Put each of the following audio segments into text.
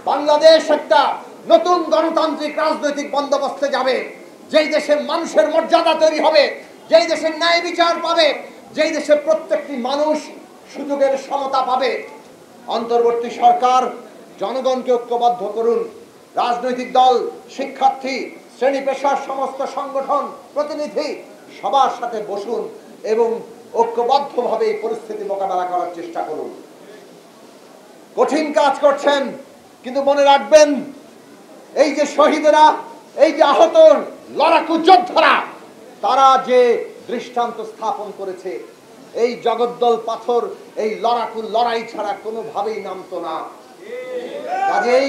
বাংলাদেশ একটা নতুন গণতান্ত্রিক রাজনৈতিক বন্দোবস্তে যাবে, যেই দেশে মানুষের মর্যাদা তৈরি হবে, যেই দেশে ন্যায় বিচার পাবে, যেই দেশে প্রত্যেকটি মানুষ সুযোগের সমতা পাবে। অন্তর্বর্তী সরকার জনগণকে ঐক্যবদ্ধ করুন। রাজনৈতিক দল, শিক্ষার্থী, শ্রেণী পেশার সমস্ত সংগঠন, প্রতিনিধি সবার সাথে বসুন এবং ঐক্যবদ্ধভাবে এই পরিস্থিতি মোকাবেলা করার চেষ্টা করুন। কঠিন কাজ করছেন, কিন্তু মনে রাখবেন এই যে শহীদেরা, এই যে আহত লড়াকু যোদ্ধারা, তারা যে দৃষ্টান্ত স্থাপন করেছে, এই জগদ্দল পাথর এই লড়াকু লড়াই ছাড়া কোনোভাবেই নামতো না। কাজেই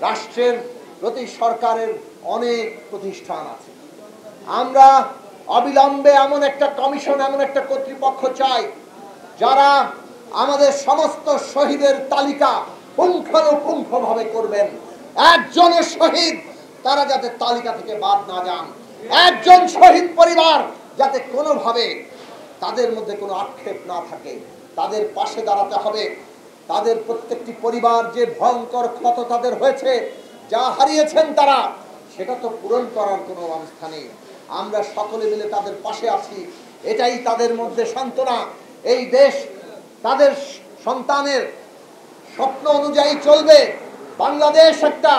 রাষ্ট্রের প্রতি সরকারের অনেক প্রতিষ্ঠান আছে। আমরা অবিলম্বে এমন একটা কমিশন, এমন একটা কর্তৃপক্ষ চাই যারা আমাদের সমস্ত শহীদের তালিকা পুঙ্খানুপুঙ্খভাবে করবেন। একজনের শহীদ তারা যাতে তালিকা থেকে বাদ না যান, একজন শহীদ পরিবার যাতে কোনোভাবে তাদের মধ্যে কোনো আক্ষেপ না থাকে, তাদের পাশে দাঁড়াতে হবে। তাদের প্রত্যেকটি পরিবার যে ভয়ঙ্কর ক্ষত তাদের হয়েছে, যা হারিয়েছেন তারা, সেটা তো পূরণ করার কোনো অবস্থা নেই। আমরা সকলে মিলে তাদের পাশে আছি, এটাই তাদের মধ্যে সান্ত্বনা। এই দেশ তাদের সন্তানের স্বপ্ন অনুযায়ী চলবে। বাংলাদেশ একটা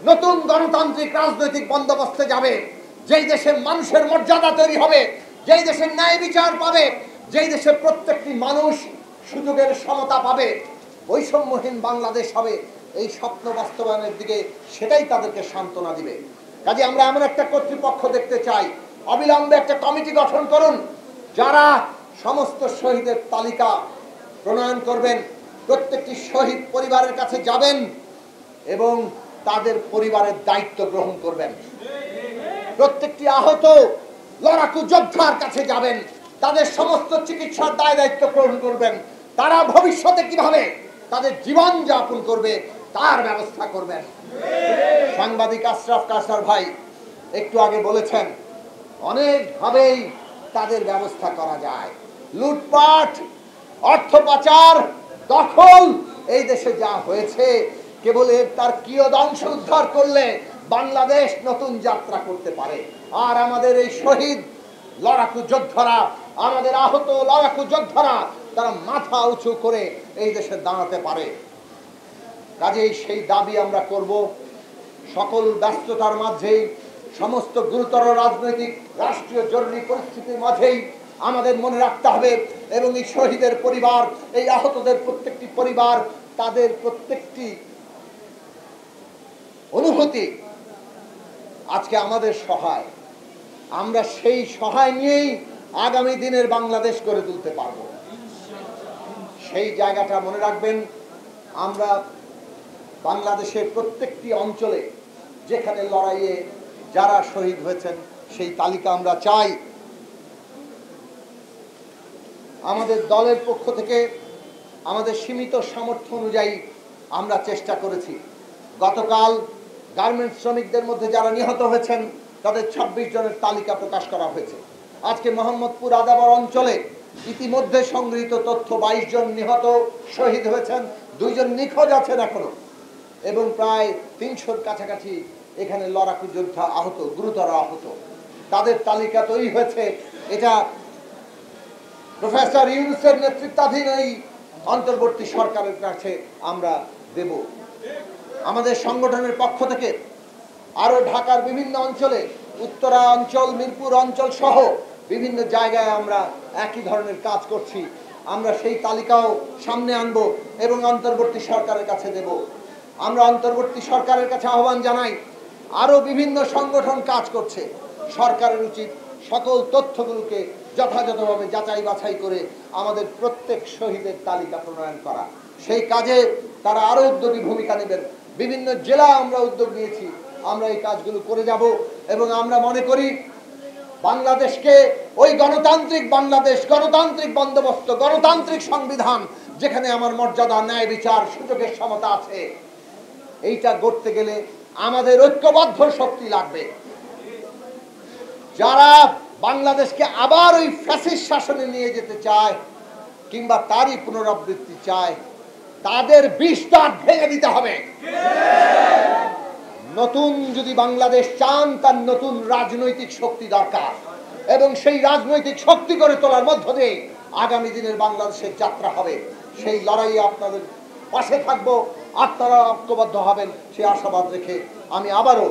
নতুন গণতান্ত্রিক রাজনৈতিক বন্দোবস্তে যাবে, যেই দেশে মানুষের মর্যাদা তৈরি হবে, যেই দেশে ন্যায় বিচার পাবে, যেই দেশে প্রত্যেকটি মানুষ সুযোগের সমতা পাবে, বৈষম্যহীন বাংলাদেশ হবে। এই স্বপ্ন বাস্তবায়নের দিকে সেটাই তাদেরকে সান্ত্বনা দিবে। কাজে আমরা এমন একটা কর্তৃপক্ষ দেখতে চাই, অবিলম্বে একটা কমিটি গঠন করুন যারা সমস্ত শহীদের তালিকা প্রণয়ন করবেন, প্রত্যেকটি শহীদ পরিবারের কাছে যাবেন এবং তাদের পরিবারের দায়িত্ব গ্রহণ করবেন। প্রত্যেকটি আহত লড়াকু যোদ্ধার কাছে যাবেন, তাদের সমস্ত চিকিৎসার দায় দায়িত্ব গ্রহণ করবেন। তারা ভবিষ্যতে কিভাবে তাদের জীবন যাপন করবে তার ব্যবস্থা করবেন। সাংবাদিক আশরাফ কাসার ভাই একটু আগে বলেছেন, অনেকভাবেই তাদের ব্যবস্থা করা যায়। লুটপাট, অর্থ পাচার, দখল, এই দেশে যা হয়েছে, কেবল তার কিয়দংশ উদ্ধার করলে বাংলাদেশ নতুন যাত্রা করতে পারে। আর আমাদের এই শহীদ লড়াকু যোদ্ধারা, আমাদের আহত লড়াকু যোদ্ধারা, তারা মাথা উঁচু করে এই দেশে দাঁড়াতে পারে। কাজেই সেই দাবি আমরা করব। সকল ব্যস্ততার মাঝেই, সমস্ত গুরুতর রাজনৈতিক রাষ্ট্রীয় জরুরি পরিস্থিতির মাঝেই আমাদের মনে রাখতে হবে, এবং এই শহীদের পরিবার, এই আহতদের প্রত্যেকটি পরিবার, তাদের প্রত্যেকটি অনুভূতি আজকে আমাদের সহায়। আমরা সেই সহায় নিয়েই আগামী দিনের বাংলাদেশ গড়ে তুলতে পারব। সেই জায়গাটা মনে রাখবেন। আমরা বাংলাদেশের প্রত্যেকটি অঞ্চলে যেখানে লড়াইয়ে যারা শহীদ হয়েছেন সেই তালিকা আমরা চাই। আমাদের দলের পক্ষ থেকে আমাদের সীমিত সামর্থ্য অনুযায়ী আমরা চেষ্টা করেছি। গতকাল গার্মেন্টস শ্রমিকদের মধ্যে যারা নিহত হয়েছেন তাদের 26 জনের তালিকা প্রকাশ করা হয়েছে। আজকে মোহাম্মদপুর আদাবর অঞ্চলে ইতিমধ্যে সংগৃহীত তথ্য 22 জন নিহত শহীদ হয়েছেন, 2 জন নিখোঁজ আছেন এখনো, এবং প্রায় 300-র কাছাকাছি এখানে লড়াকু যোদ্ধা আহত, গুরুতর আহত। তাদের তালিকা তৈরি হয়েছে। এটা প্রফেসর ইউনূসের নেতৃত্বাধীন এই অন্তর্বর্তী সরকারের কাছে আমরা দেব। আমাদের সংগঠনের পক্ষ থেকে আরো ঢাকার বিভিন্ন অঞ্চলে, উত্তরা অঞ্চল, মিরপুর অঞ্চল সহ বিভিন্ন জায়গায় আমরা একই ধরনের কাজ করছি। আমরা সেই তালিকাও সামনে আনব এবং অন্তর্বর্তী সরকারের কাছে দেব। আমরা অন্তর্বর্তী সরকারের কাছে আহ্বান জানাই, আরো বিভিন্ন সংগঠন কাজ করছে, সরকারের উচিত সকল তথ্যগুলোকে যথাযথভাবে যাচাই বাছাই করে আমাদের প্রত্যেক শহীদের তালিকা প্রণয়ন করা। সেই কাজে তারা আরো উদ্যোগী ভূমিকা নেবেন। বিভিন্ন জেলা আমরা উদ্যোগ নিয়েছি, আমরা এই কাজগুলো করে যাব এবং আমরা মনে করি বাংলাদেশকে ওই গণতান্ত্রিক বাংলাদেশ, গণতান্ত্রিক বন্দোবস্ত, গণতান্ত্রিক সংবিধান, যেখানে আমার মর্যাদা, ন্যায় বিচার, সুযোগের সমতা আছে, এইটা গড়তে গেলে আমাদের ঐক্যবদ্ধ শক্তি লাগবে। যারা বাংলাদেশকে আবার ওই ফ্যাসিস্ট শাসনে নিয়ে যেতে চায় কিংবা তারই পুনরাবৃত্তি চায়, তাদের বিষ দাঁত ভেঙে দিতে হবে। নতুন যদি বাংলাদেশ চান, তার নতুন রাজনৈতিক শক্তি দরকার, এবং সেই রাজনৈতিক শক্তি করে তোলার মধ্য দিয়ে আগামী দিনের বাংলাদেশের যাত্রা হবে। সেই লড়াইয়ে আপনাদের পাশে থাকবো, আপনারা ঐক্যবদ্ধ হবেন সেই আশাবাদ রেখে আমি আবারও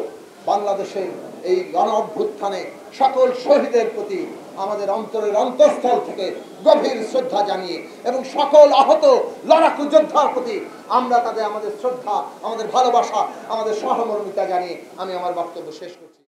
বাংলাদেশের এই গণ অভ্যুত্থানে সকল শহীদের প্রতি আমাদের অন্তরের অন্তঃস্থল থেকে গভীর শ্রদ্ধা জানিয়ে এবং সকল আহত লড়াকু যোদ্ধার প্রতি আমরা তাদের আমাদের শ্রদ্ধা, আমাদের ভালোবাসা, আমাদের সহমর্মিতা জানিয়ে আমি আমার বক্তব্য শেষ করছি।